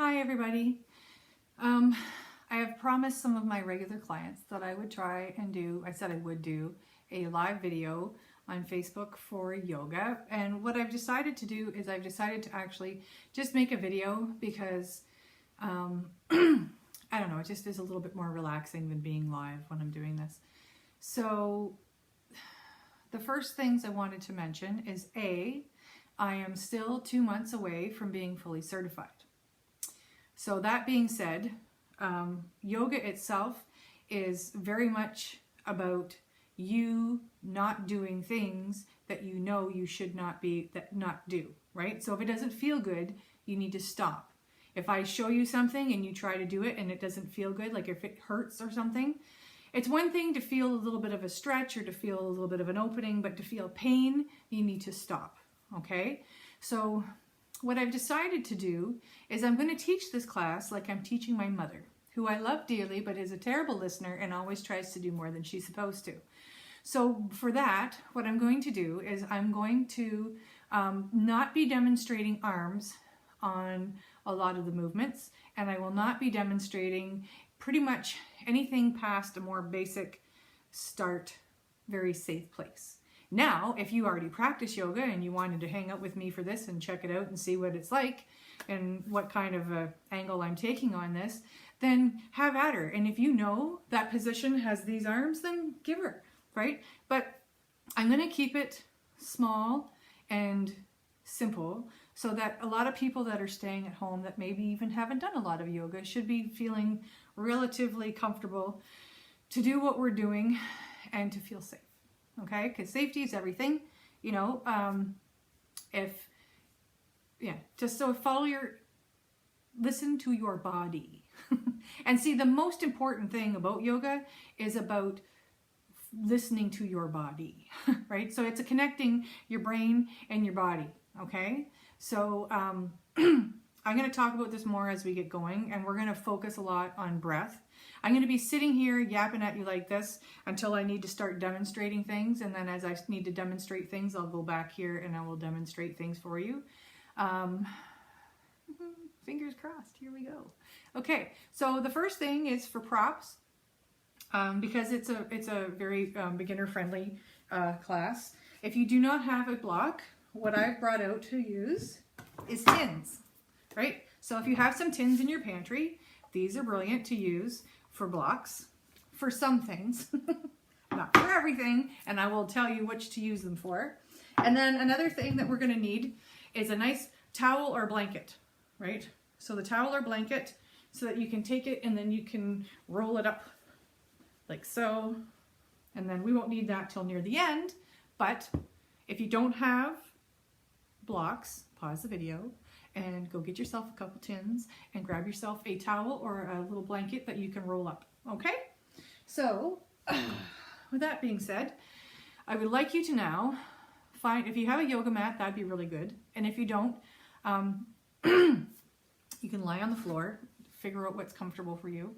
Hi everybody. I have promised some of my regular clients that I would try and do, I said I would do a live video on Facebook for yoga. And what I've decided to do is I've decided to actually just make a video because, I don't know, it just is a little bit more relaxing than being live when I'm doing this. So the first things I wanted to mention is I am still 2 months away from being fully certified. So that being said, yoga itself is very much about you not doing things that you know you should not do, right? So if it doesn't feel good, you need to stop. If I show you something and you try to do it and it doesn't feel good, like if it hurts or something, it's one thing to feel a little bit of a stretch or to feel a little bit of an opening, but to feel pain, you need to stop, okay? So what I've decided to do is I'm going to teach this class like I'm teaching my mother, who I love dearly, but is a terrible listener and always tries to do more than she's supposed to. So for that, what I'm going to do is I'm going to not be demonstrating arms on a lot of the movements, and I will not be demonstrating pretty much anything past a more basic start, very safe place. Now, if you already practice yoga and you wanted to hang out with me for this and check it out and see what it's like and what kind of a angle I'm taking on this, then have at her. And if you know that position has these arms, then give her, right? But I'm going to keep it small and simple so that a lot of people that are staying at home that maybe even haven't done a lot of yoga should be feeling relatively comfortable to do what we're doing and to feel safe. Okay, because safety is everything, you know. Just so listen to your body. And see, the most important thing about yoga is about listening to your body, right? So it's a connecting your brain and your body, okay? So I'm going to talk about this more as we get going, and we're going to focus a lot on breath. I'm going to be sitting here yapping at you like this until I need to start demonstrating things, and then as I need to demonstrate things, I'll go back here and I will demonstrate things for you. Fingers crossed, here we go. Okay, so the first thing is for props, because it's a very beginner-friendly class. If you do not have a block, what I've brought out to use is tins, right? So if you have some tins in your pantry, these are brilliant to use for blocks, for some things, not for everything, and I will tell you which to use them for. And then another thing that we're going to need is a nice towel or blanket, right? So the towel or blanket, so that you can take it and then you can roll it up like so. And then we won't need that till near the end, but if you don't have blocks, pause the video and go get yourself a couple tins and grab yourself a towel or a little blanket that you can roll up, okay? So, with that being said, I would like you to now find, if you have a yoga mat, that'd be really good. And if you don't, you can lie on the floor, figure out what's comfortable for you.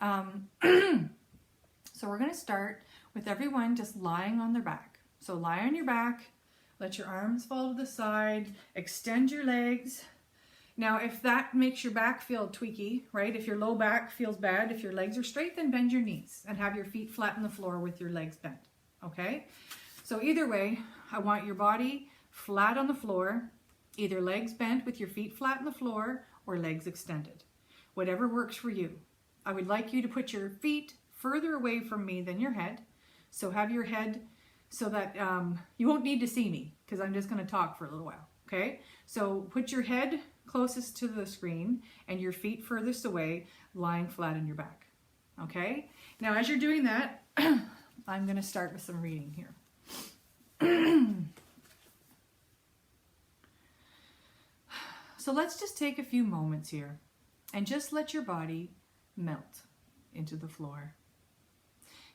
So we're going to start with everyone just lying on their back. So lie on your back. Let your arms fall to the side, extend your legs. Now, if that makes your back feel tweaky, right? If your low back feels bad, if your legs are straight, then bend your knees and have your feet flat on the floor with your legs bent, okay? So either way, I want your body flat on the floor, either legs bent with your feet flat on the floor or legs extended. Whatever works for you. I would like you to put your feet further away from me than your head. So have your head so that you won't need to see me because I'm just going to talk for a little while, okay? So put your head closest to the screen and your feet furthest away, lying flat on your back, okay? Now, as you're doing that, I'm going to start with some reading here. So let's just take a few moments here and just let your body melt into the floor.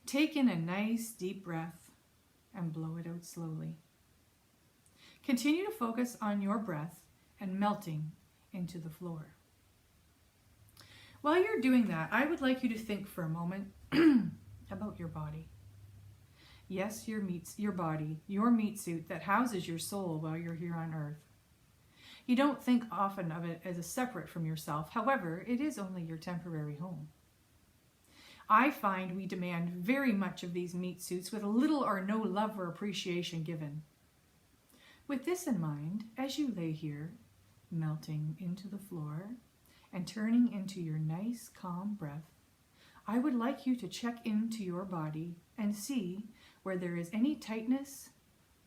Take in a nice deep breath and blow it out slowly. Continue to focus on your breath and melting into the floor. While you're doing that, I would like you to think for a moment about your body. Yes, your body, your meat suit that houses your soul while you're here on earth. You don't think often of it as a separate from yourself. However, it is only your temporary home. I find we demand very much of these meat suits with little or no love or appreciation given. With this in mind, as you lay here, melting into the floor and turning into your nice, calm breath, I would like you to check into your body and see where there is any tightness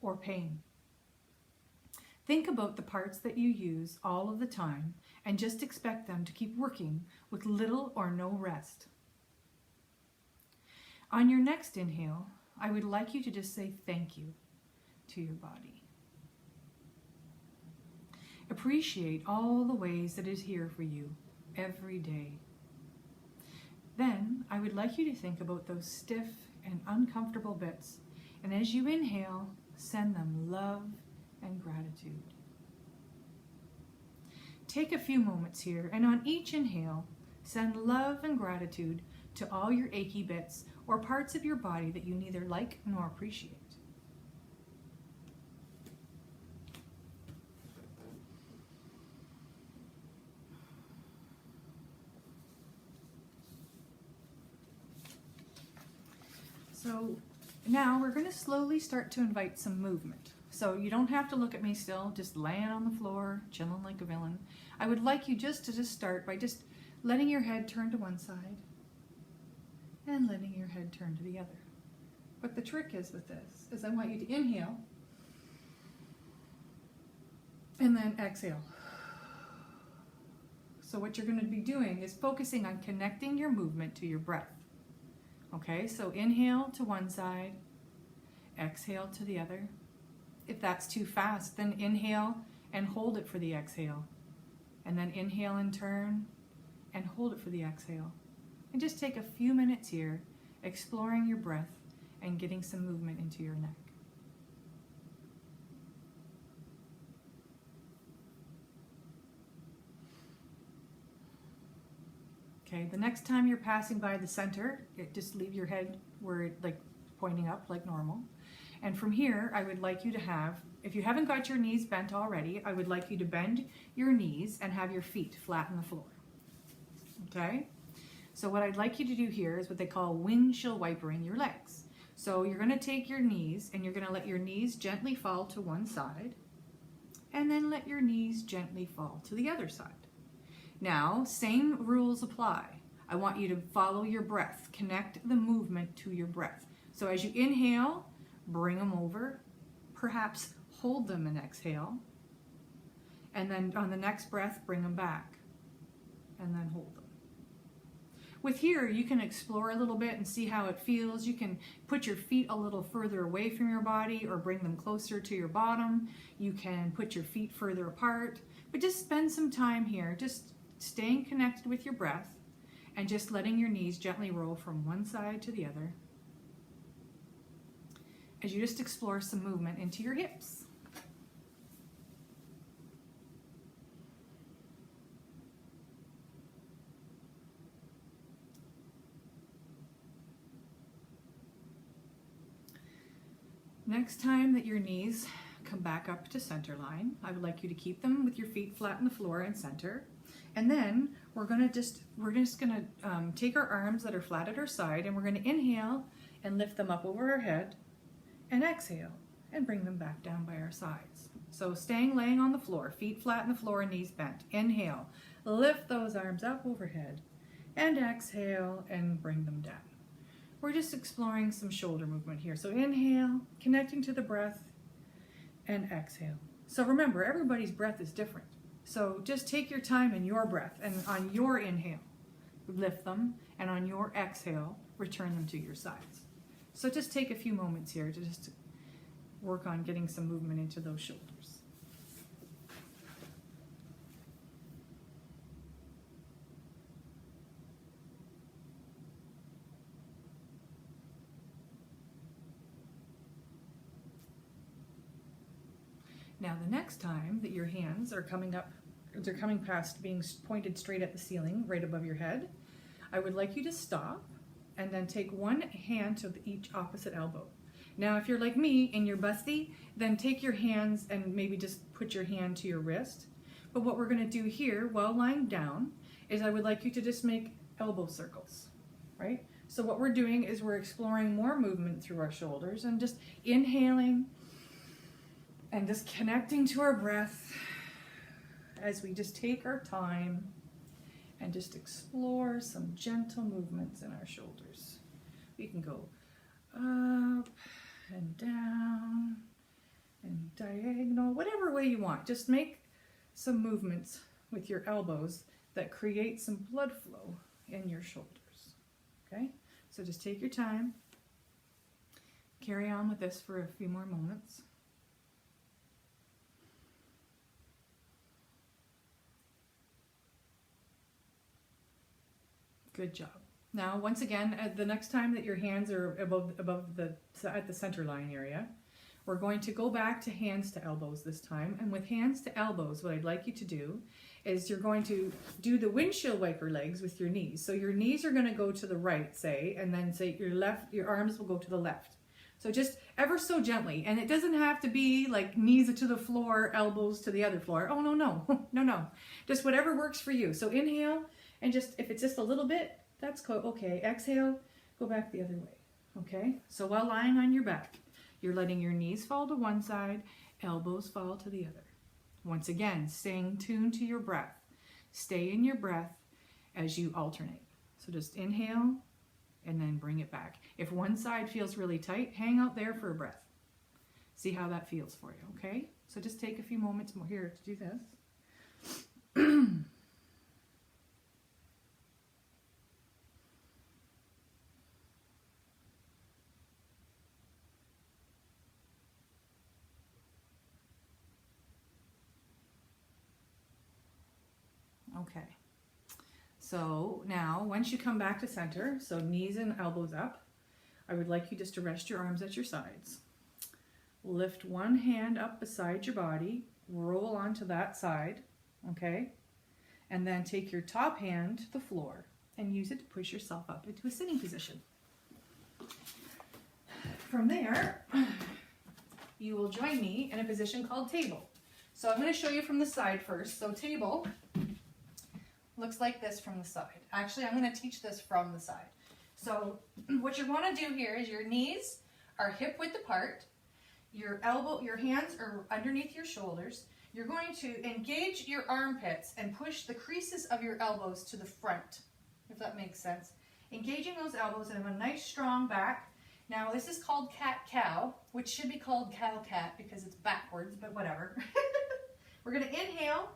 or pain. Think about the parts that you use all of the time and just expect them to keep working with little or no rest. On your next inhale, I would like you to just say thank you to your body. Appreciate all the ways that it is here for you every day. Then I would like you to think about those stiff and uncomfortable bits, and as you inhale, send them love and gratitude. Take a few moments here, and on each inhale, send love and gratitude to all your achy bits or parts of your body that you neither like nor appreciate. So now we're going to slowly start to invite some movement. So you don't have to look at me still, just laying on the floor, chilling like a villain. I would like you just to start by just letting your head turn to one side and letting your head turn to the other. But the trick is with this, is I want you to inhale and then exhale. So what you're going to be doing is focusing on connecting your movement to your breath. Okay, so inhale to one side, exhale to the other. If that's too fast, then inhale and hold it for the exhale. And then inhale and turn and hold it for the exhale. And just take a few minutes here exploring your breath and getting some movement into your neck. Okay, the next time you're passing by the center, just leave your head where it like pointing up like normal. And from here, I would like you to have, if you haven't got your knees bent already, I would like you to bend your knees and have your feet flat on the floor. Okay? So what I'd like you to do here is what they call windshield wipering your legs. So you're going to take your knees and you're going to let your knees gently fall to one side and then let your knees gently fall to the other side. Now, same rules apply. I want you to follow your breath. Connect the movement to your breath. So as you inhale, bring them over. Perhaps hold them and exhale. And then on the next breath, bring them back. And then hold them. With here, you can explore a little bit and see how it feels. You can put your feet a little further away from your body or bring them closer to your bottom. You can put your feet further apart. But just spend some time here, just staying connected with your breath and just letting your knees gently roll from one side to the other as you just explore some movement into your hips. Next time that your knees come back up to center line, I would like you to keep them with your feet flat on the floor and center. And then we're just gonna take our arms that are flat at our side and we're gonna inhale and lift them up over our head and exhale and bring them back down by our sides. So staying laying on the floor, feet flat on the floor and knees bent. Inhale, lift those arms up overhead and exhale and bring them down. We're just exploring some shoulder movement here. So inhale, connecting to the breath, and exhale. So remember, everybody's breath is different. So just take your time in your breath, and on your inhale, lift them, and on your exhale, return them to your sides. So just take a few moments here to just work on getting some movement into those shoulders. Now the next time that your hands are coming up, they're coming past being pointed straight at the ceiling, right above your head, I would like you to stop and then take one hand to each opposite elbow. Now if you're like me and you're busty, then take your hands and maybe just put your hand to your wrist. But what we're going to do here while lying down is I would like you to just make elbow circles, right? So what we're doing is we're exploring more movement through our shoulders and just inhaling and just connecting to our breath as we just take our time and just explore some gentle movements in our shoulders. We can go up and down and diagonal, whatever way you want. Just make some movements with your elbows that create some blood flow in your shoulders. Okay, so just take your time. Carry on with this for a few more moments. Good job. Now, once again, the next time that your hands are at the center line area, we're going to go back to hands to elbows this time. And with hands to elbows, what I'd like you to do is you're going to do the windshield wiper legs with your knees. So your knees are going to go to the right, say, and then say your arms will go to the left. So just ever so gently. And it doesn't have to be like knees to the floor, elbows to the other floor. Oh, no, no, no, no. Just whatever works for you. So inhale, and just, if it's just a little bit, that's okay. Exhale, go back the other way. Okay? So while lying on your back, you're letting your knees fall to one side, elbows fall to the other. Once again, staying tuned to your breath. Stay in your breath as you alternate. So just inhale and then bring it back. If one side feels really tight, hang out there for a breath. See how that feels for you, okay? So just take a few moments more here to do this. Okay, so now once you come back to center, so knees and elbows up, I would like you just to rest your arms at your sides. Lift one hand up beside your body, roll onto that side, okay? And then take your top hand to the floor and use it to push yourself up into a sitting position. From there, you will join me in a position called table. So I'm going to show you from the side first. So table looks like this from the side. Actually, I'm going to teach this from the side. So what you want to do here is your knees are hip width apart. Your hands are underneath your shoulders. You're going to engage your armpits and push the creases of your elbows to the front, if that makes sense. Engaging those elbows and have a nice strong back. Now this is called cat-cow, which should be called cow-cat because it's backwards, but whatever. We're going to inhale.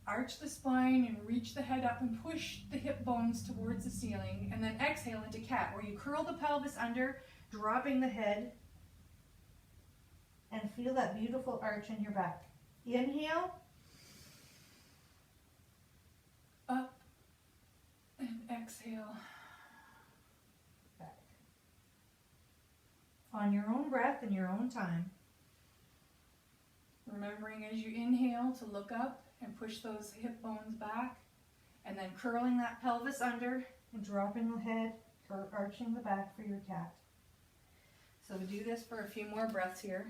Arch the spine and reach the head up and push the hip bones towards the ceiling, and then exhale into cat, where you curl the pelvis under, dropping the head, and feel that beautiful arch in your back. Inhale, up, and exhale, back. On your own breath and your own time. Remembering as you inhale to look up and push those hip bones back, and then curling that pelvis under and dropping the head, arching the back for your cat. So do this for a few more breaths here.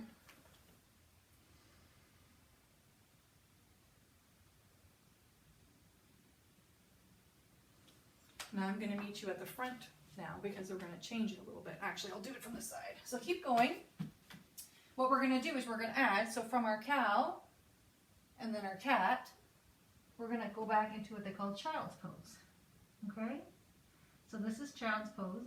Now I'm going to meet you at the front now because we're going to change it a little bit. Actually, I'll do it from the side. So keep going. What we're going to do is we're going to add, so from our cow and then our cat, we're going to go back into what they call child's pose. Okay? So this is child's pose.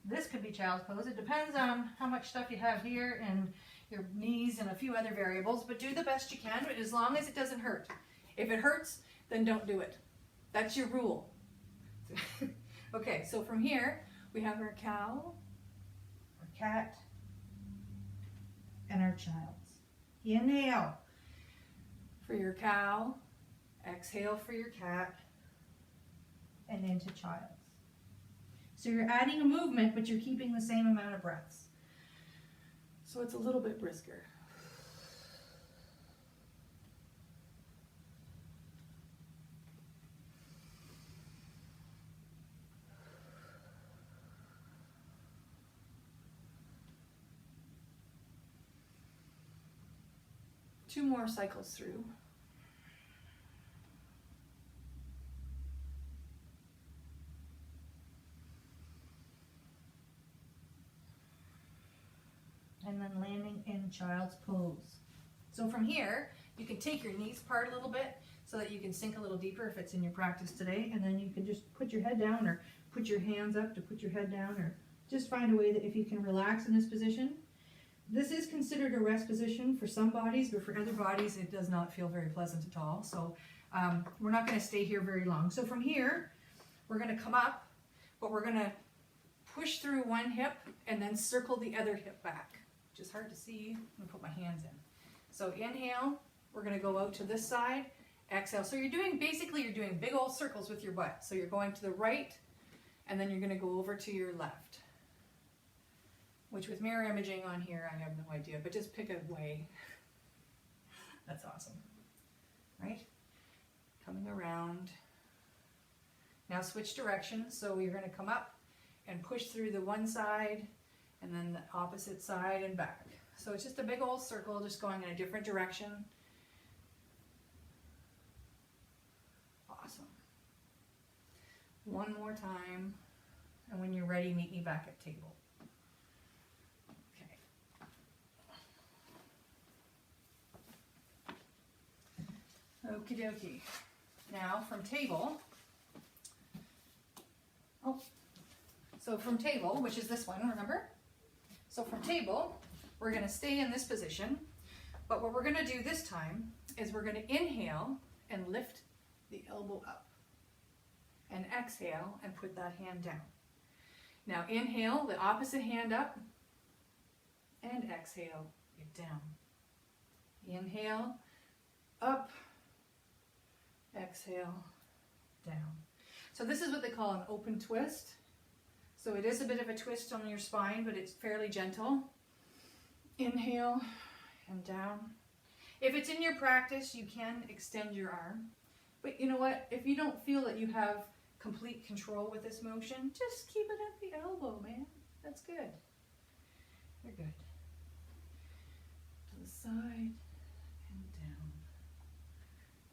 This could be child's pose. It depends on how much stuff you have here and your knees and a few other variables, but do the best you can as long as it doesn't hurt. If it hurts, then don't do it. That's your rule. Okay, so from here, we have our cow, our cat, and our child's. Inhale for your cow, exhale for your cat, and into child's. So you're adding a movement, but you're keeping the same amount of breaths. So it's a little bit brisker. Two more cycles through. and then landing in child's pose. So from here, you can take your knees apart a little bit so that you can sink a little deeper if it's in your practice today, and then you can just put your head down or put your hands up to put your head down, or just find a way that if you can relax in this position. This is considered a rest position for some bodies, but for other bodies it does not feel very pleasant at all. So we're not going to stay here very long. So from here, we're going to come up, but we're going to push through one hip and then circle the other hip back, which is hard to see. I'm going to put my hands in. So inhale, we're going to go out to this side. Exhale. So you're doing big old circles with your butt. So you're going to the right, and then you're going to go over to your left. Which with mirror imaging on here, I have no idea, but just pick a way. That's awesome. Right? Coming around. Now switch directions. So you're going to come up and push through the one side and then the opposite side and back. So it's just a big old circle, just going in a different direction. Awesome. One more time. And when you're ready, meet me back at table. Okie dokie. Now from table, from table, which is this one, remember? So from table, we're going to stay in this position, but what we're going to do this time is we're going to inhale and lift the elbow up, and exhale and put that hand down. Now inhale, the opposite hand up, and exhale it down. Inhale, up, exhale, down. So this is what they call an open twist. So it is a bit of a twist on your spine, but it's fairly gentle. Inhale and down. If it's in your practice, you can extend your arm. But you know what? If you don't feel that you have complete control with this motion, just keep it at the elbow, man. That's good. You're good. To the side and down.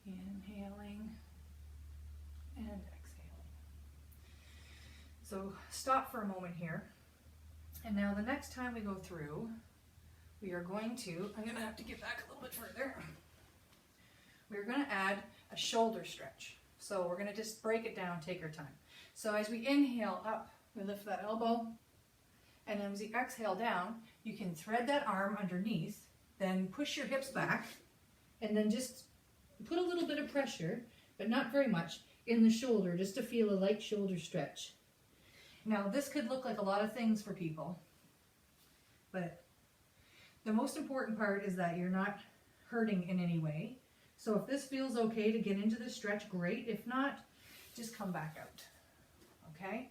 Inhaling and exhaling. So stop for a moment here. And now the next time we go through, we are going to, I'm going to have to get back a little bit further. We're going to add a shoulder stretch. So we're going to just break it down, take our time. So as we inhale up, we lift that elbow. And then as we exhale down, you can thread that arm underneath, then push your hips back, and then just put a little bit of pressure, but not very much, in the shoulder, just to feel a light shoulder stretch. Now this could look like a lot of things for people, but the most important part is that you're not hurting in any way. So if this feels okay to get into the stretch, great. If not, just come back out. Okay?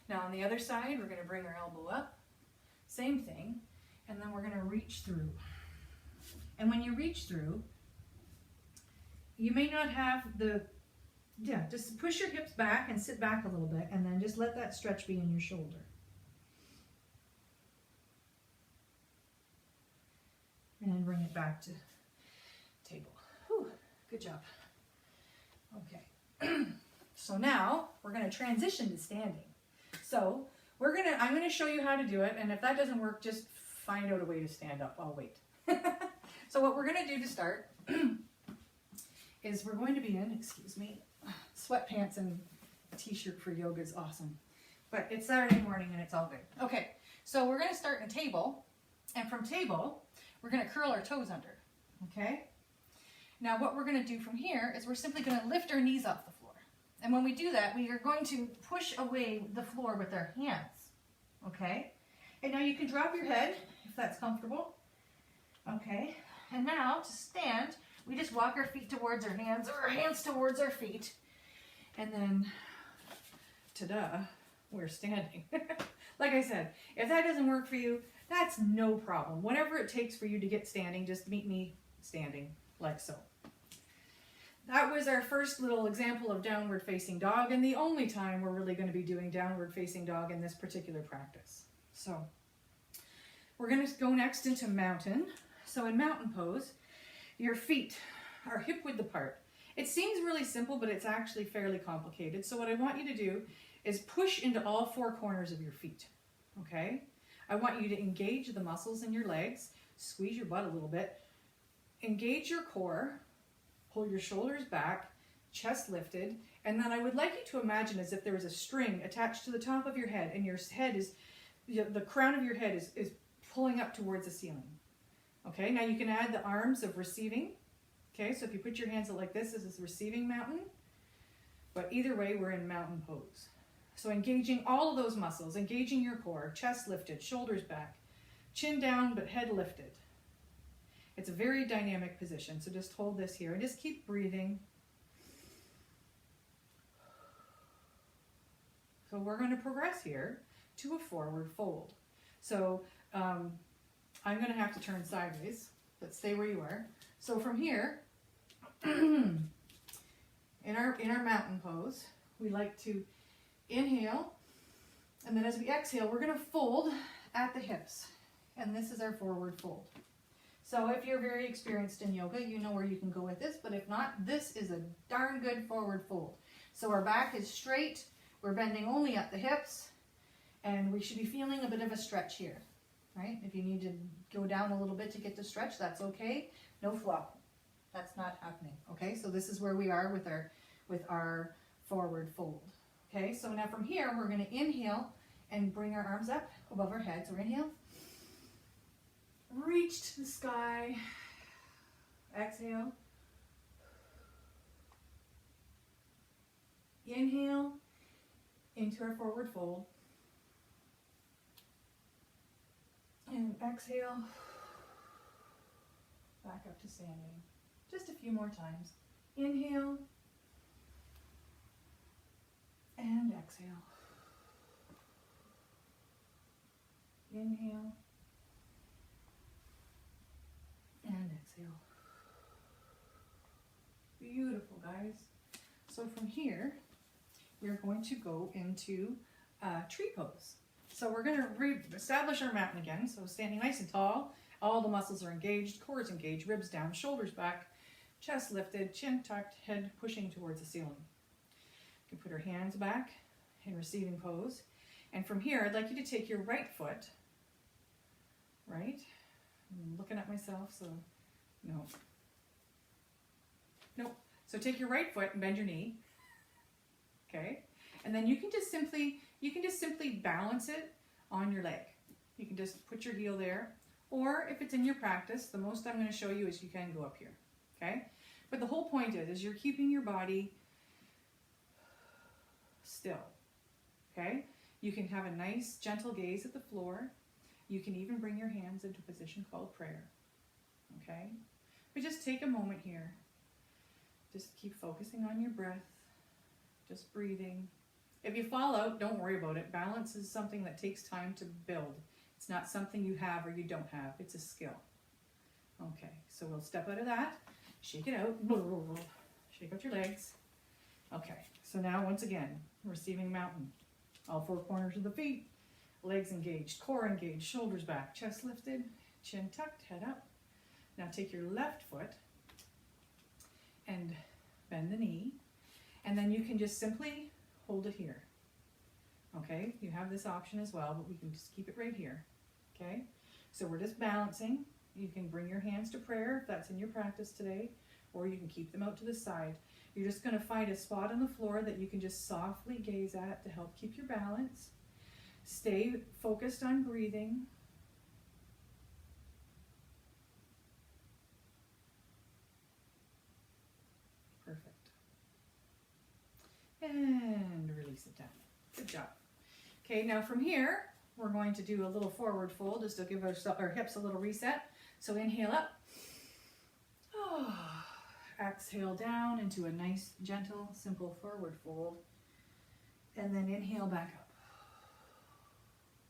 Now on the other side, we're going to bring our elbow up. Same thing. And then we're going to reach through. And when you reach through, you may not have just push your hips back and sit back a little bit, and then just let that stretch be in your shoulder. And then bring it back to table. Whew, good job. Okay. So now we're going to transition to standing. So I'm going to show you how to do it, and if that doesn't work, just find out a way to stand up. I'll wait. So what we're going to do to start is we're going to be in, sweatpants and a t-shirt for yoga is awesome. But it's Saturday morning and it's all good. Okay, so we're going to start in table, and from table, we're going to curl our toes under, okay? Now what we're going to do from here is we're simply going to lift our knees off the floor. And when we do that, we are going to push away the floor with our hands, okay? And now you can drop your head if that's comfortable, okay? And now to stand, we just walk our feet towards our hands, or our hands towards our feet, and then, ta-da, we're standing. Like I said, if that doesn't work for you, that's no problem. Whatever it takes for you to get standing, just meet me standing, like so. That was our first little example of downward facing dog, and the only time we're really going to be doing downward facing dog in this particular practice. So, we're going to go next into mountain. So in mountain pose, your feet are hip width apart. It seems really simple, but it's actually fairly complicated. So what I want you to do is push into all four corners of your feet, okay? I want you to engage the muscles in your legs, squeeze your butt a little bit, engage your core, pull your shoulders back, chest lifted, and then I would like you to imagine as if there was a string attached to the top of your head, and your head is, the crown of your head is pulling up towards the ceiling. Okay, now you can add the arms of receiving. Okay, so if you put your hands out like this is receiving mountain, but either way, we're in mountain pose. So engaging all of those muscles, engaging your core, chest lifted, shoulders back, chin down, but head lifted. It's a very dynamic position, so just hold this here and just keep breathing. So we're going to progress here to a forward fold. So I'm going to have to turn sideways, but stay where you are. So from here, in our mountain pose, we like to inhale, and then as we exhale, we're going to fold at the hips, and this is our forward fold. So if you're very experienced in yoga, you know where you can go with this, but if not, this is a darn good forward fold. So our back is straight, we're bending only at the hips, and we should be feeling a bit of a stretch here, right? If you need to go down a little bit to get the stretch, that's okay. No flop. That's not happening, okay? So this is where we are with our forward fold. Okay, so now from here, we're going to inhale and bring our arms up above our heads. So inhale, reach to the sky, exhale, inhale into our forward fold, and exhale, back up to standing. Just a few more times. Inhale, and exhale. Inhale. And exhale. Beautiful, guys. So from here, we're going to go into tree pose. So we're going to re-establish our mountain again. So standing nice and tall. All the muscles are engaged, core is engaged, ribs down, shoulders back, chest lifted, chin tucked, head pushing towards the ceiling. You can put our hands back in receiving pose. And from here, I'd like you to take your right foot, right? I'm looking at myself, so no. Nope. So take your right foot and bend your knee. Okay? And then you can just simply balance it on your leg. You can just put your heel there. Or if it's in your practice, the most I'm going to show you is you can go up here. Okay? But the whole point is you're keeping your body still. Okay? You can have a nice gentle gaze at the floor. You can even bring your hands into a position called prayer. Okay? But just take a moment here. Just keep focusing on your breath. Just breathing. If you fall out, don't worry about it. Balance is something that takes time to build. It's not something you have or you don't have. It's a skill. Okay, so we'll step out of that. Shake it out. Shake out your legs. Okay, so now once again, receiving mountain. All four corners of the feet. Legs engaged, core engaged, shoulders back, chest lifted, chin tucked, head up. Now take your left foot and bend the knee. And then you can just simply hold it here. Okay, you have this option as well, but we can just keep it right here. Okay, so we're just balancing. You can bring your hands to prayer if that's in your practice today, or you can keep them out to the side. You're just going to find a spot on the floor that you can just softly gaze at to help keep your balance. Stay focused on breathing. Perfect. And release it down. Good job. Okay, now from here, we're going to do a little forward fold just to give our hips a little reset. So inhale up. Oh, exhale down into a nice, gentle, simple forward fold. And then inhale back up.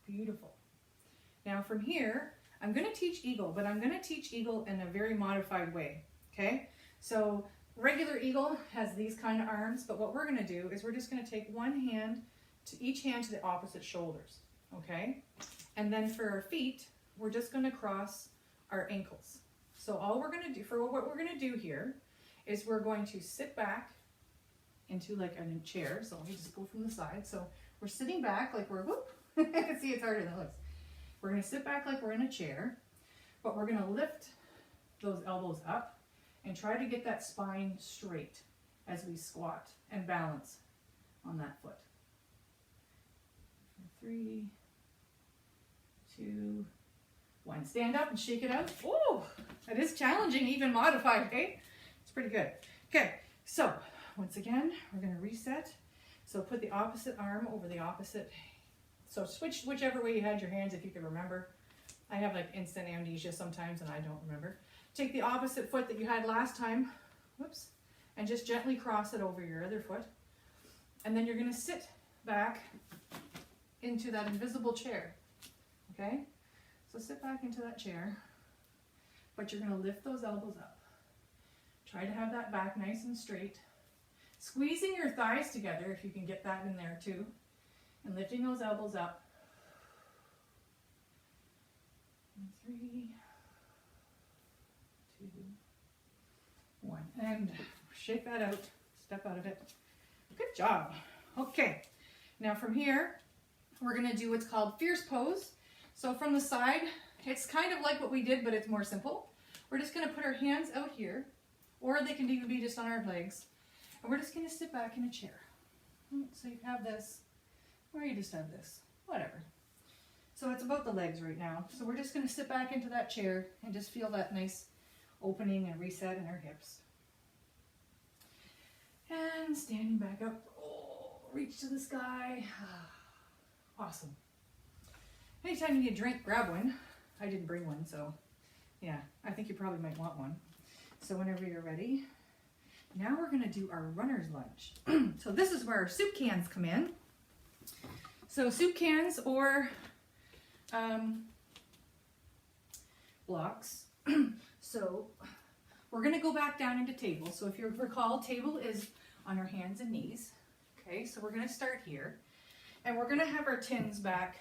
Beautiful. Now from here, I'm going to teach eagle, but I'm going to teach eagle in a very modified way. Okay? So regular eagle has these kind of arms, but what we're going to do is we're just going to take one hand to each hand to the opposite shoulders. Okay? And then for our feet, we're just going to cross our ankles. So all we're going to do, for what we're going to do here, is we're going to sit back into like a chair. So let me just go from the side. So we're sitting back like we're, whoop. See, it's harder than it looks. We're going to sit back like we're in a chair, but we're going to lift those elbows up and try to get that spine straight as we squat and balance on that foot. 3, 2, 1. Stand up and shake it out. Oh, that is challenging, even modified, okay? It's pretty good. Okay, so once again, we're going to reset. So put the opposite arm over the opposite. So switch whichever way you had your hands if you can remember. I have like instant amnesia sometimes and I don't remember. Take the opposite foot that you had last time, whoops, and just gently cross it over your other foot. And then you're going to sit back into that invisible chair, okay? So sit back into that chair, but you're going to lift those elbows up. Try to have that back nice and straight. Squeezing your thighs together if you can get that in there too, and lifting those elbows up. 3, 2, 1, and shake that out, step out of it. Good job. Okay, now from here, we're gonna do what's called fierce pose. So from the side, it's kind of like what we did, but it's more simple. We're just gonna put our hands out here, or they can even be just on our legs, and we're just gonna sit back in a chair. So you have this, or you just have this, whatever. So it's about the legs right now. So we're just gonna sit back into that chair and just feel that nice opening and reset in our hips. And standing back up, oh, reach to the sky. Awesome. Anytime you need a drink, grab one. I didn't bring one, so yeah, I think you probably might want one. So whenever you're ready, now we're gonna do our runner's lunge. So this is where our soup cans come in. So soup cans or blocks. So we're gonna go back down into table. So if you recall, table is on our hands and knees. Okay, so we're gonna start here. And we're gonna have our tins back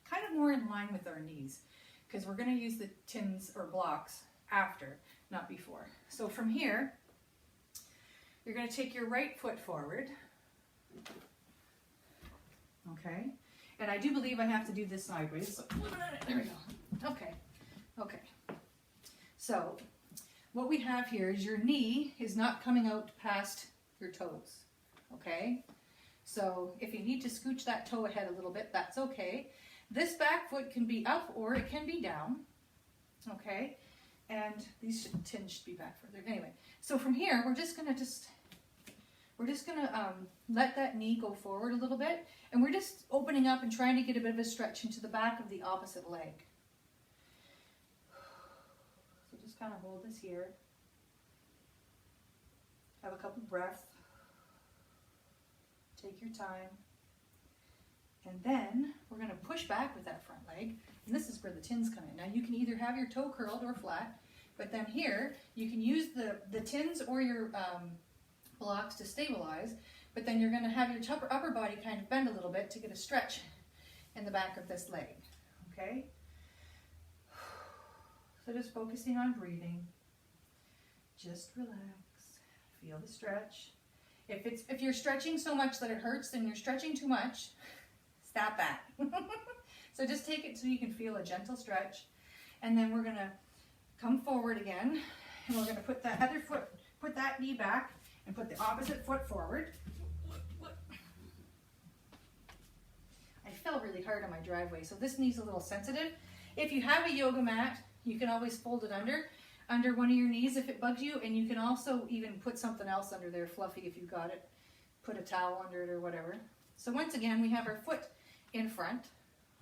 kind of more in line with our knees, because we're gonna use the tins or blocks after, not before. So from here, you're gonna take your right foot forward. Okay, and I do believe I have to do this sideways. So, there we go. Okay, okay. So what we have here is your knee is not coming out past your toes. Okay, so if you need to scooch that toe ahead a little bit, that's okay. This back foot can be up or it can be down. Okay, and these tins should be back further. Anyway, so from here, we're just gonna let that knee go forward a little bit, and we're just opening up and trying to get a bit of a stretch into the back of the opposite leg. So just kind of hold this here. Have a couple breaths. Take your time. And then we're going to push back with that front leg, and this is where the tins come in. Now you can either have your toe curled or flat, but then here you can use the tins or your blocks to stabilize, but then you're going to have your upper body kind of bend a little bit to get a stretch in the back of this leg. Okay? So just focusing on breathing. Just relax. Feel the stretch. If you're stretching so much that it hurts, then you're stretching too much. Stop that. So just take it so you can feel a gentle stretch. And then we're going to come forward again, and we're going to put that other foot, put that knee back, and put the opposite foot forward. I fell really hard on my driveway, so this knee's a little sensitive. If you have a yoga mat, you can always fold it under one of your knees if it bugs you, and you can also even put something else under there, fluffy if you've got it. Put a towel under it or whatever. So once again, we have our foot in front,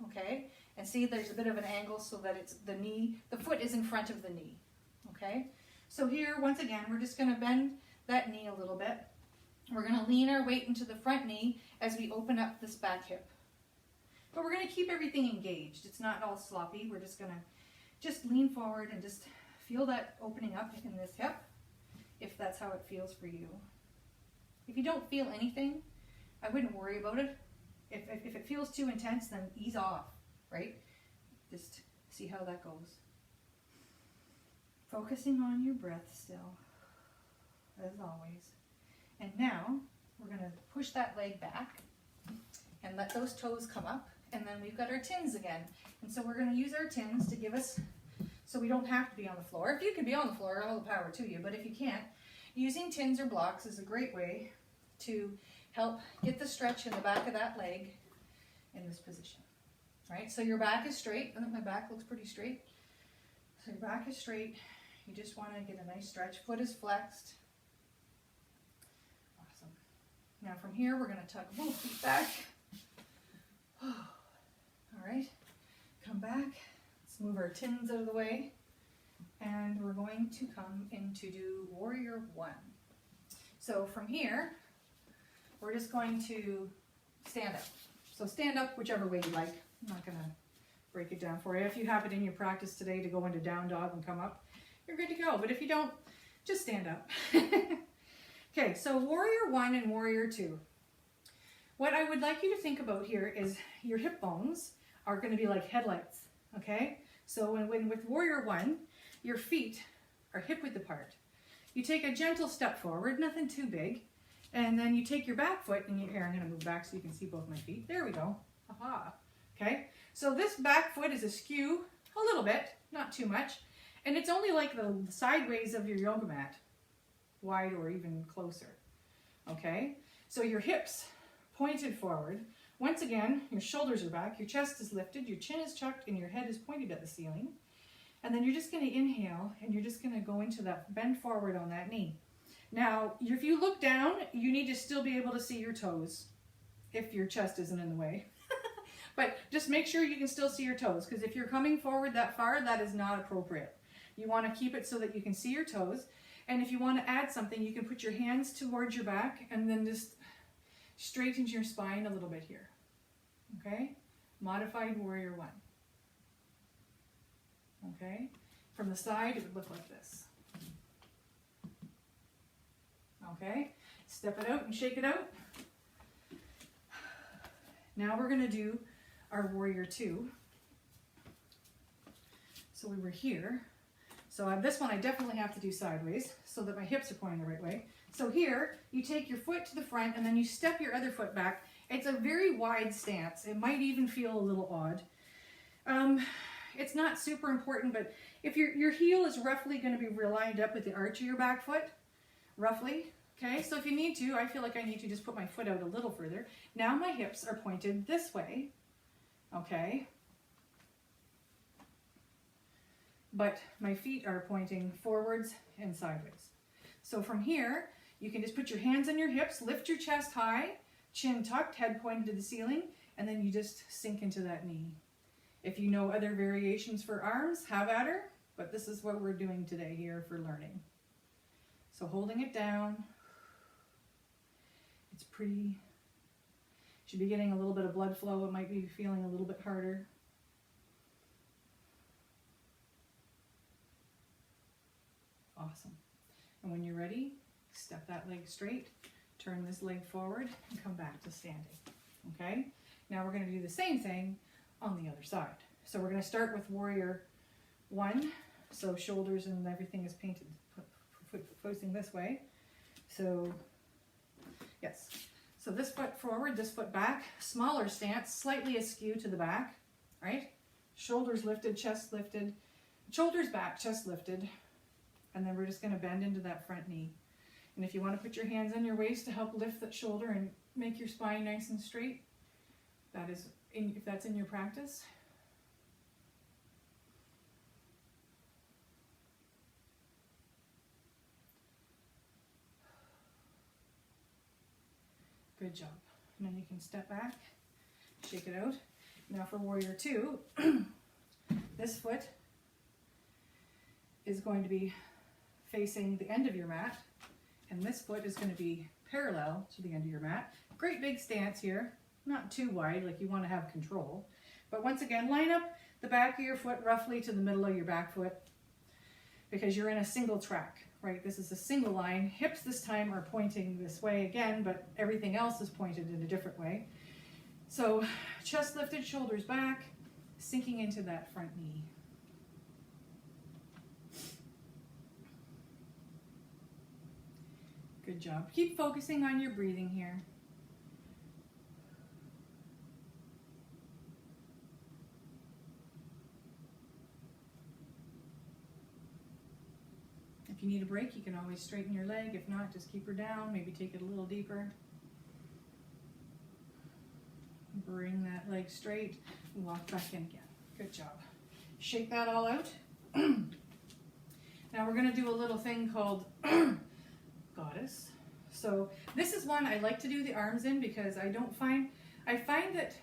okay? And see, there's a bit of an angle so that it's the foot is in front of the knee, okay? So here, once again, we're just gonna bend that knee a little bit. We're gonna lean our weight into the front knee as we open up this back hip. But we're gonna keep everything engaged. It's not all sloppy. We're just gonna lean forward and just feel that opening up in this hip, if that's how it feels for you. If you don't feel anything, I wouldn't worry about it. If it feels too intense, then ease off, right? Just see how that goes. Focusing on your breath still, as always. And now, we're gonna push that leg back and let those toes come up And then we've got our tins again. And so we're going to use our tins to give us, so we don't have to be on the floor. If you can be on the floor, all the power to you. But if you can't, using tins or blocks is a great way to help get the stretch in the back of that leg in this position. Right? So your back is straight. I think my back looks pretty straight. So your back is straight. You just want to get a nice stretch. Foot is flexed. Awesome. Now from here, we're going to tuck both feet back. All right. Come back. Let's move our tins out of the way. And we're going to come in to do Warrior One. So from here, we're just going to stand up. So stand up whichever way you like. I'm not going to break it down for you. If you have it in your practice today to go into down dog and come up, you're good to go. But if you don't, just stand up. Okay, so Warrior One and Warrior Two. What I would like you to think about here is your hip bones are going to be like headlights, okay? So when with Warrior One, your feet are hip width apart. You take a gentle step forward, nothing too big, and then you take your back foot, and here, I'm going to move back so you can see both my feet. There we go. Aha. Okay, so this back foot is askew a little bit, not too much, and it's only like the sideways of your yoga mat, wide or even closer. Okay, so your hips pointed forward. Once again, your shoulders are back, your chest is lifted, your chin is tucked, and your head is pointed at the ceiling. And then you're just going to inhale, and you're just going to go into that bend forward on that knee. Now, if you look down, you need to still be able to see your toes if your chest isn't in the way. But just make sure you can still see your toes, because if you're coming forward that far, that is not appropriate. You want to keep it so that you can see your toes. And if you want to add something, you can put your hands towards your back and then just straighten your spine a little bit here. Okay? Modified Warrior One. Okay? From the side, it would look like this. Okay? Step it out and shake it out. Now we're going to do our Warrior Two. So we were here. So this one I definitely have to do sideways so that my hips are pointing the right way. So here, you take your foot to the front and then you step your other foot back. It's a very wide stance. It might even feel a little odd. It's not super important, but if your heel is roughly going to be lined up with the arch of your back foot, roughly, okay? So if you need to, I feel like I need to just put my foot out a little further. Now my hips are pointed this way, okay? But my feet are pointing forwards and sideways. So from here, you can just put your hands on your hips, lift your chest high, chin tucked, head pointed to the ceiling, and then you just sink into that knee. If you know other variations for arms, have at her, but this is what we're doing today here for learning. So holding it down, it's pretty, should be getting a little bit of blood flow. It might be feeling a little bit harder. Awesome. And when you're ready, step that leg straight, turn this leg forward, and come back to standing. Okay? Now we're going to do the same thing on the other side. So we're going to start with Warrior One. So shoulders and everything is painted, facing this way. So, yes. So this foot forward, this foot back, smaller stance, slightly askew to the back, right? Shoulders lifted, chest lifted, shoulders back, chest lifted. And then we're just going to bend into that front knee. And if you want to put your hands on your waist to help lift that shoulder and make your spine nice and straight, that is, if that's in your practice. Good job. And then you can step back, shake it out. Now for Warrior Two, this foot is going to be facing the end of your mat, and this foot is going to be parallel to the end of your mat. Great big stance here, not too wide, like you want to have control. But once again, line up the back of your foot roughly to the middle of your back foot, because you're in a single track, right? This is a single line. Hips this time are pointing this way again, but everything else is pointed in a different way. So chest lifted, shoulders back, sinking into that front knee. Good job. Keep focusing on your breathing here. If you need a break, you can always straighten your leg. If not, just keep her down, maybe take it a little deeper. Bring that leg straight, walk back in again. Good job. Shake that all out. Now we're going to do a little thing called Goddess. So this is one I like to do the arms in because I find that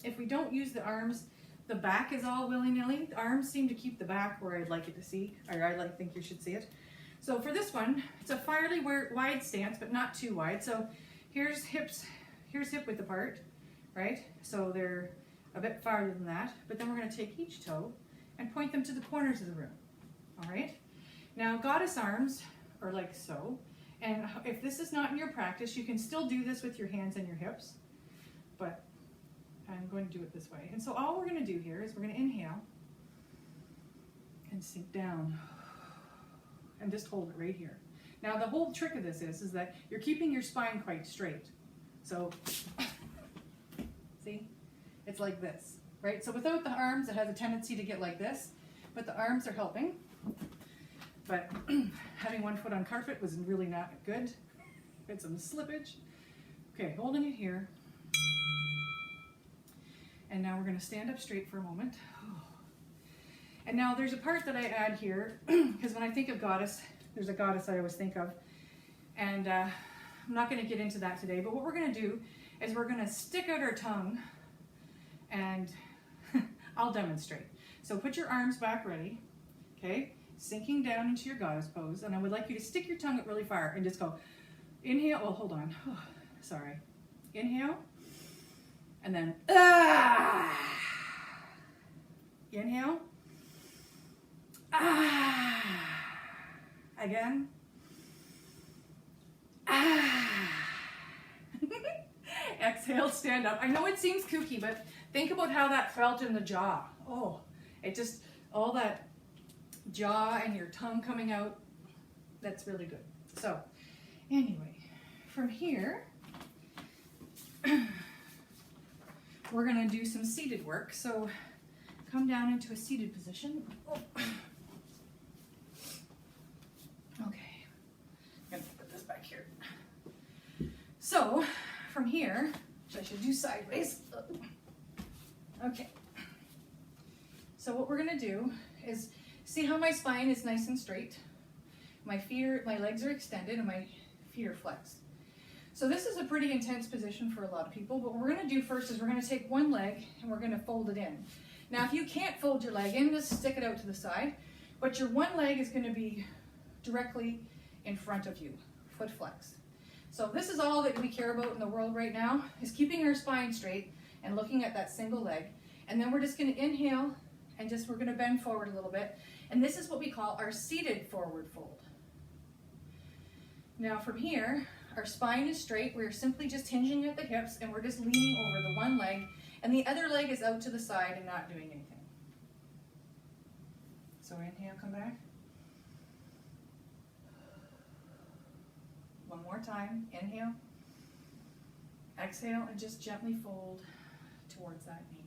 if we don't use the arms, the back is all willy-nilly. The arms seem to keep the back where I'd like it to see, or think you should see it. So for this one, it's a fairly wide stance, but not too wide. So here's hip width apart, right? So they're a bit farther than that. But then we're going to take each toe and point them to the corners of the room. All right? Now, goddess arms are like so. And if this is not in your practice, you can still do this with your hands and your hips. But I'm going to do it this way. And so all we're going to do here is we're going to inhale and sink down and just hold it right here. Now, the whole trick of this is that you're keeping your spine quite straight. So, see? It's like this, right? So without the arms, it has a tendency to get like this, but the arms are helping. But having one foot on carpet was really not good. Had some slippage. Okay, holding it here. And now we're going to stand up straight for a moment. And now there's a part that I add here, because when I think of goddess, there's a goddess I always think of. And I'm not going to get into that today, but what we're going to do is we're going to stick out our tongue, and I'll demonstrate. So put your arms back ready, okay? Sinking down into your goddess pose, and I would like you to stick your tongue out really far and just go, inhale, oh, hold on, sorry. Inhale, and then, inhale, again, exhale, stand up. I know it seems kooky, but think about how that felt in the jaw. Oh, it just, all that jaw and your tongue coming out, that's really good. So, anyway, from here, we're going to do some seated work. So, come down into a seated position. Oh. Okay, I'm going to put this back here. So, from here, which I should do sideways. Okay. So what we're going to do is, see how my spine is nice and straight? My legs are extended and my feet are flexed. So this is a pretty intense position for a lot of people, but what we're going to do first is we're going to take one leg and we're going to fold it in. Now if you can't fold your leg in, just stick it out to the side, but your one leg is going to be directly in front of you, foot flexed. So this is all that we care about in the world right now, is keeping our spine straight and looking at that single leg. And then we're just going to inhale and we're going to bend forward a little bit. And this is what we call our seated forward fold. Now from here, our spine is straight. We're simply just hinging at the hips and we're just leaning over the one leg, and the other leg is out to the side and not doing anything. So inhale, come back. One more time, inhale. Exhale and just gently fold towards that knee.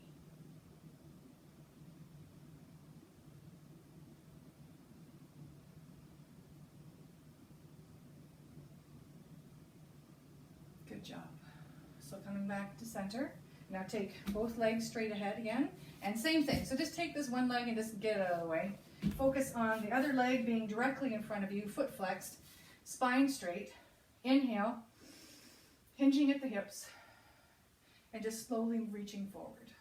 Good job. So coming back to center. Now take both legs straight ahead again. And same thing. So just take this one leg and just get it out of the way. Focus on the other leg being directly in front of you, foot flexed, spine straight. Inhale, hinging at the hips, and just slowly reaching forward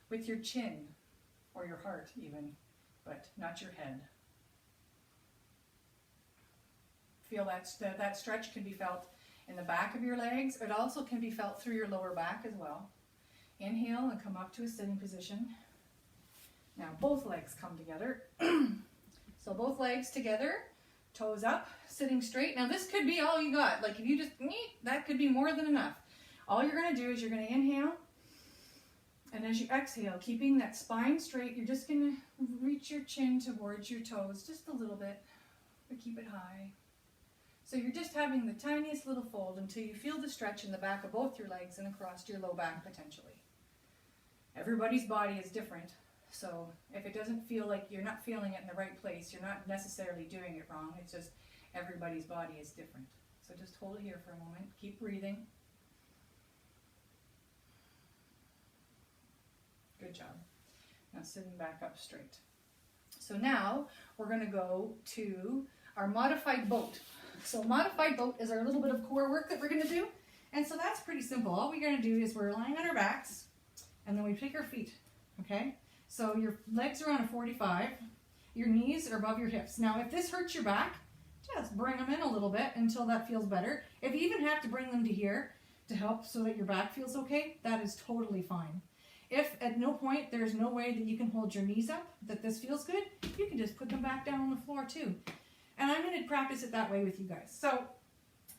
with your chin, or your heart even, but not your head. Feel that stretch can be felt in the back of your legs. It also can be felt through your lower back as well. Inhale and come up to a sitting position. Now both legs come together. So both legs together, toes up, sitting straight. Now this could be all you got. Like if you just, that could be more than enough. All you're going to do is you're going to inhale, and as you exhale, keeping that spine straight, you're just going to reach your chin towards your toes just a little bit, but keep it high. So you're just having the tiniest little fold until you feel the stretch in the back of both your legs and across your low back potentially. Everybody's body is different, So if it doesn't feel like you're not feeling it in the right place, you're not necessarily doing it wrong. It's just everybody's body is different. So just hold it here for a moment. Keep breathing. Good job. Now sitting back up straight. So now we're going to go to our modified boat. So modified boat is our little bit of core work that we're going to do. And so that's pretty simple. All we're going to do is we're lying on our backs and then we pick our feet. Okay? So your legs are on a 45. Your knees are above your hips. Now if this hurts your back, just bring them in a little bit until that feels better. If you even have to bring them to here to help so that your back feels okay, that is totally fine. If at no point there's no way that you can hold your knees up, that this feels good, you can just put them back down on the floor too. And I'm going to practice it that way with you guys. So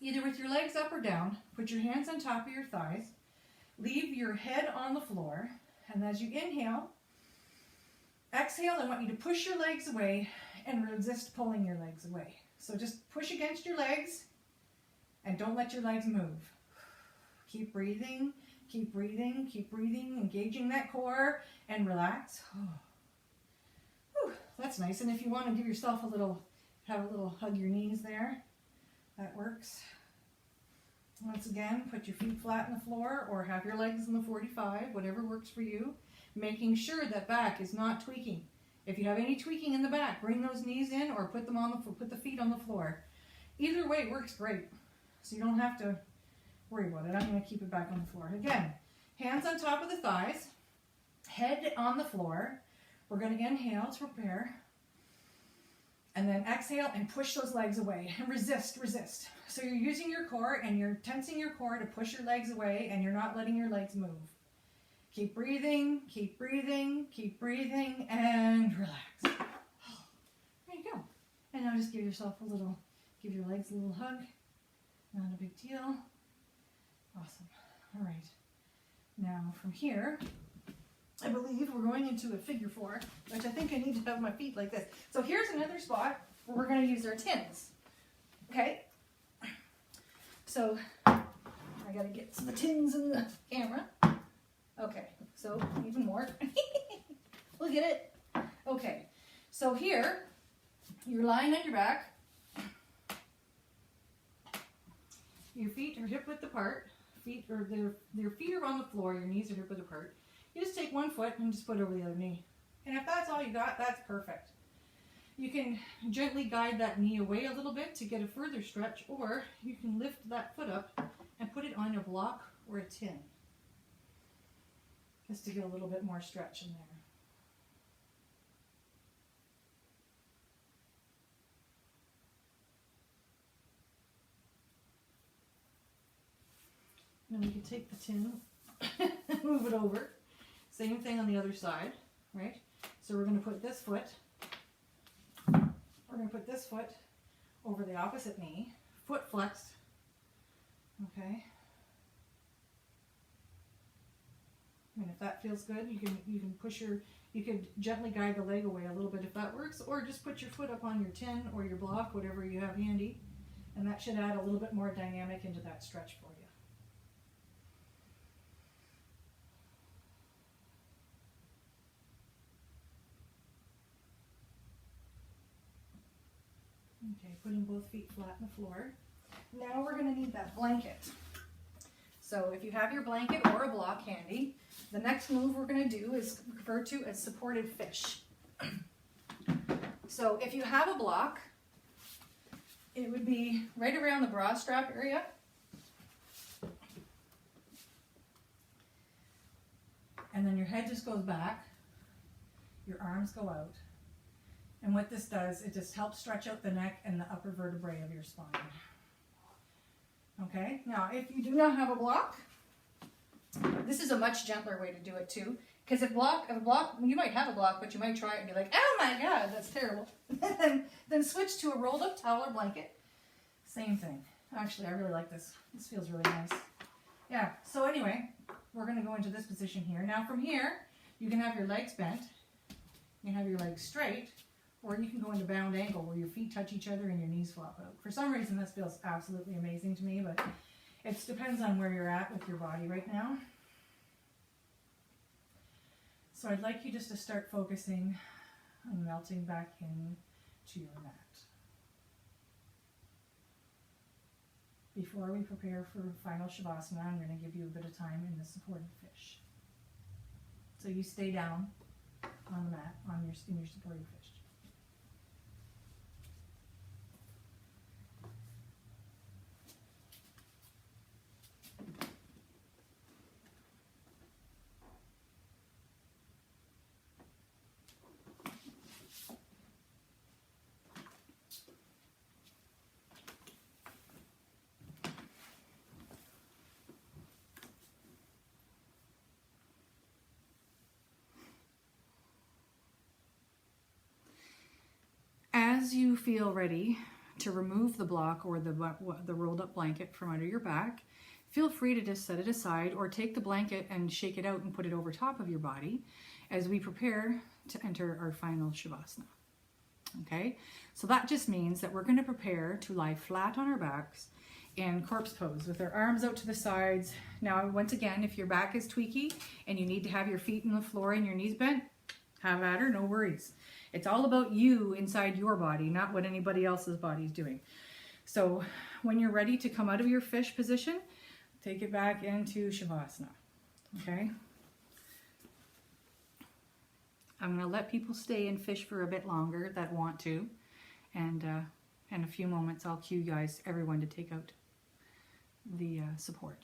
either with your legs up or down, put your hands on top of your thighs, leave your head on the floor, and as you inhale, exhale, I want you to push your legs away and resist pulling your legs away. So just push against your legs and don't let your legs move. Keep breathing. Keep breathing, keep breathing, engaging that core, and relax. Whew, that's nice. And if you want to give yourself a little, have a little hug your knees there, that works. Once again, put your feet flat on the floor or have your legs in the 45, whatever works for you. Making sure that back is not tweaking. If you have any tweaking in the back, bring those knees in or put the feet on the floor. Either way works great. So you don't have to worry about it. I'm going to keep it back on the floor. Again, hands on top of the thighs, head on the floor. We're going to inhale to prepare. And then exhale and push those legs away. And resist, resist. So you're using your core and you're tensing your core to push your legs away and you're not letting your legs move. Keep breathing, keep breathing, keep breathing, and relax. There you go. And now just give yourself a little, give your legs a little hug. Not a big deal. Awesome. All right. Now from here, I believe we're going into a figure 4, which I think I need to have my feet like this. So here's another spot where we're going to use our tins. Okay? So I got to get some tins in the camera. Okay. So even more. Look at it. Okay. So here, you're lying on your back. Your feet are hip width apart. Their feet are on the floor, your knees are hip width apart. You just take one foot and just put it over the other knee. And if that's all you got, that's perfect. You can gently guide that knee away a little bit to get a further stretch, or you can lift that foot up and put it on a block or a tin. Just to get a little bit more stretch in there. Then we can take the tin and move it over. Same thing on the other side, right? So we're going to put this foot, over the opposite knee, foot flexed, okay? And if that feels good, you can you could gently guide the leg away a little bit if that works, or just put your foot up on your tin or your block, whatever you have handy, and that should add a little bit more dynamic into that stretch for you. Okay, putting both feet flat on the floor. Now we're going to need that blanket. So if you have your blanket or a block handy, the next move we're going to do is referred to as supported fish. So if you have a block, it would be right around the bra strap area. And then your head just goes back, your arms go out. And what this does, it just helps stretch out the neck and the upper vertebrae of your spine. Okay, now if you do not have a block, this is a much gentler way to do it too. Because if you might have a block, but you might try it and be like, oh my God, that's terrible. Then switch to a rolled up towel or blanket. Same thing. Actually, I really like this. This feels really nice. Yeah, so anyway, we're going to go into this position here. Now from here, you can have your legs bent. You can have your legs straight. Or you can go into bound angle where your feet touch each other and your knees flop out. For some reason, this feels absolutely amazing to me, but it depends on where you're at with your body right now. So I'd like you just to start focusing on melting back in to your mat. Before we prepare for final Shavasana, I'm going to give you a bit of time in the supported fish. So you stay down on the mat in your supported fish. As you feel ready to remove the block or the rolled up blanket from under your back, feel free to just set it aside or take the blanket and shake it out and put it over top of your body as we prepare to enter our final Shavasana. Okay, so that just means that we're going to prepare to lie flat on our backs in corpse pose with our arms out to the sides. Now, once again, if your back is tweaky and you need to have your feet on the floor and your knees bent, have at her, no worries. It's all about you inside your body, not what anybody else's body is doing. So when you're ready to come out of your fish position, take it back into Shavasana, okay? I'm gonna let people stay in fish for a bit longer that want to, and in a few moments I'll cue everyone to take out the support.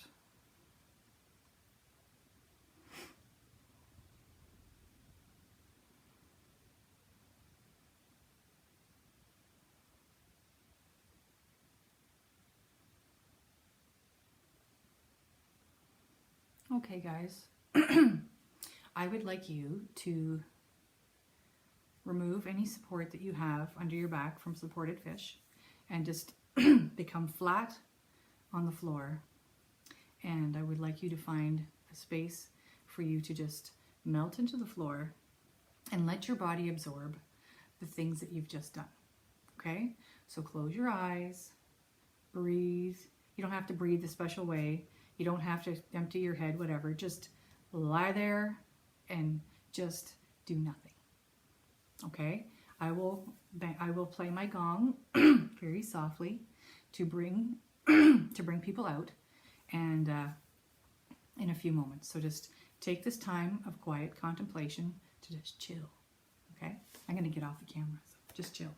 Okay, guys, I would like you to remove any support that you have under your back from supported fish and just become flat on the floor. And I would like you to find a space for you to just melt into the floor and let your body absorb the things that you've just done. Okay? So close your eyes, breathe. You don't have to breathe a special way. You don't have to empty your head, whatever. Just lie there and just do nothing. Okay? I will play my gong very softly to bring people out, and in a few moments. So just take this time of quiet contemplation to just chill. Okay? I'm going to get off the camera, so just chill.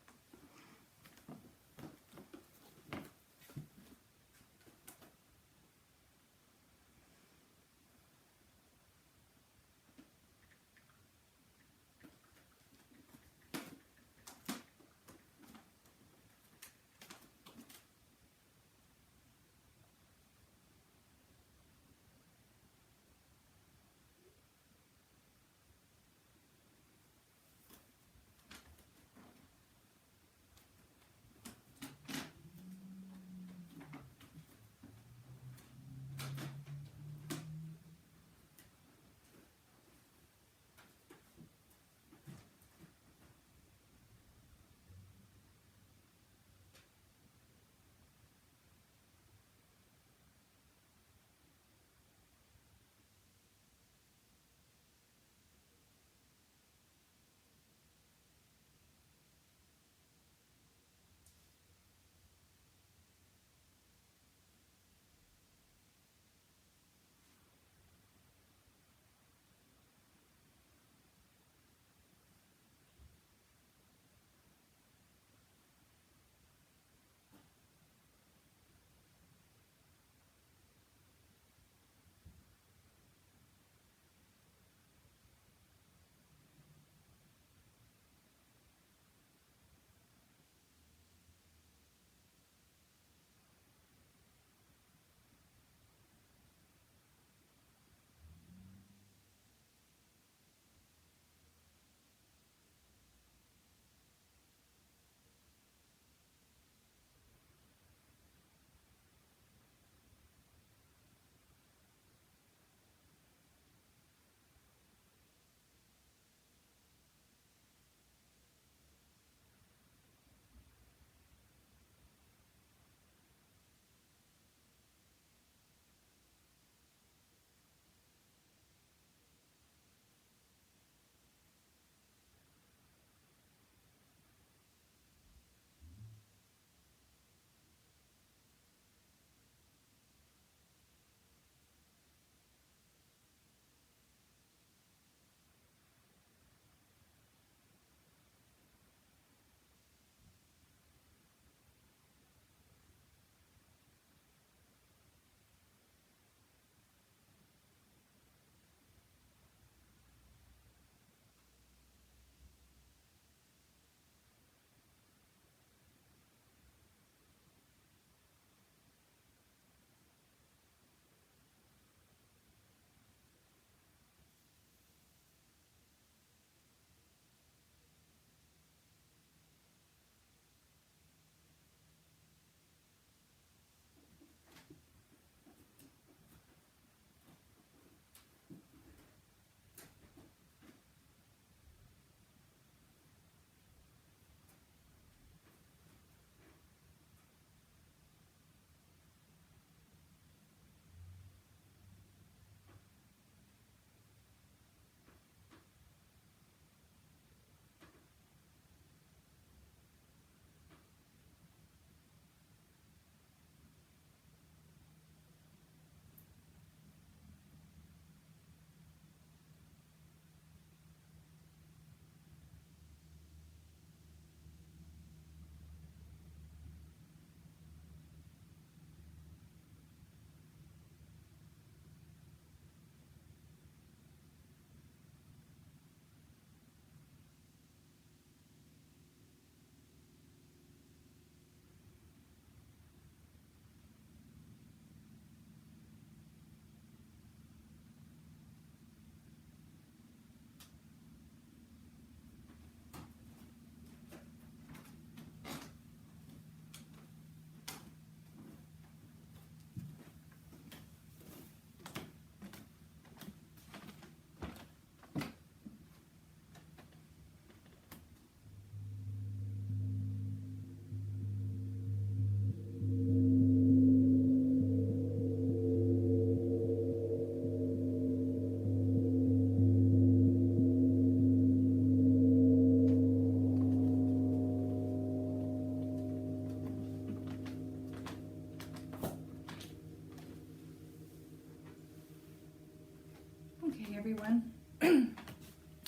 everyone.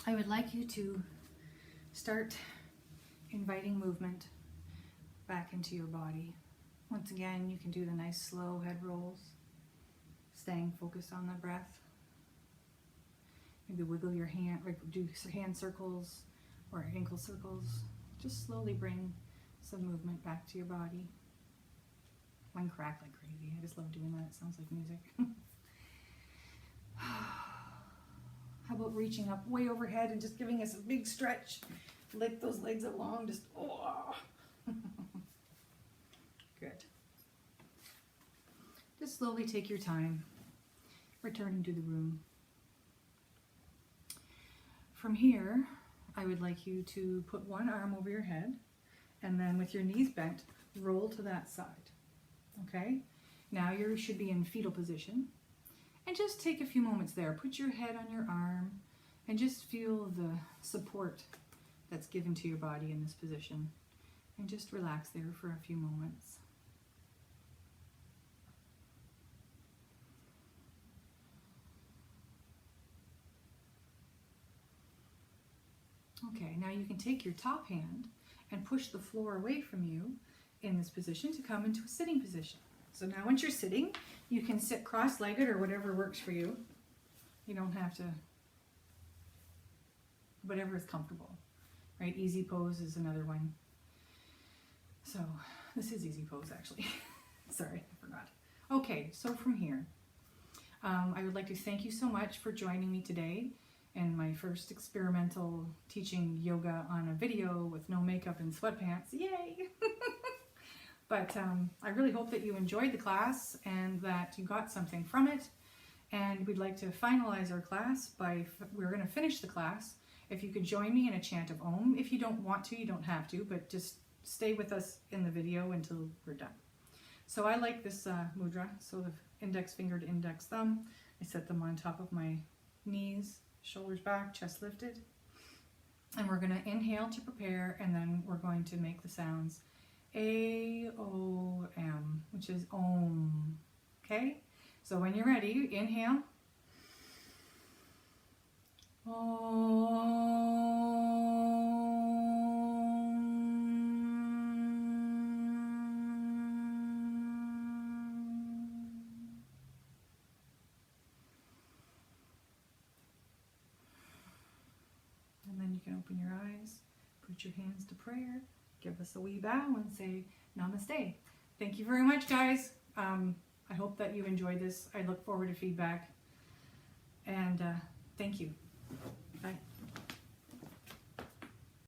I would like you to start inviting movement back into your body. Once again, you can do the nice slow head rolls, staying focused on the breath. Maybe wiggle your hand, or do hand circles or ankle circles. Just slowly bring some movement back to your body. Mine crack like crazy. I just love doing that. It sounds like music. How about reaching up way overhead and just giving us a big stretch? Lift those legs out long. Just, oh. Good. Just slowly take your time, returning to the room. From here, I would like you to put one arm over your head, and then with your knees bent, roll to that side. Okay? Now you should be in fetal position. And just take a few moments there. Put your head on your arm and just feel the support that's given to your body in this position. And just relax there for a few moments. Okay, now you can take your top hand and push the floor away from you in this position to come into a sitting position. So now once you're sitting, you can sit cross-legged or whatever works for you. You don't have to, whatever is comfortable, right? Easy pose is another one. So this is easy pose actually. Sorry, I forgot. Okay, so from here, I would like to thank you so much for joining me today in my first experimental teaching yoga on a video with no makeup and sweatpants. Yay! But I really hope that you enjoyed the class and that you got something from it. And we'd like to finalize our class we're going to finish the class. If you could join me in a chant of Om. If you don't want to, you don't have to, but just stay with us in the video until we're done. So I like this mudra. So the index finger to index thumb. I set them on top of my knees, shoulders back, chest lifted. And we're going to inhale to prepare, and then we're going to make the sounds A-O-M, which is Om. Okay? So when you're ready, inhale. And then you can open your eyes, put your hands to prayer, give us a wee bow and say namaste. Thank you very much, guys. I hope that you enjoyed this. I look forward to feedback. And thank you.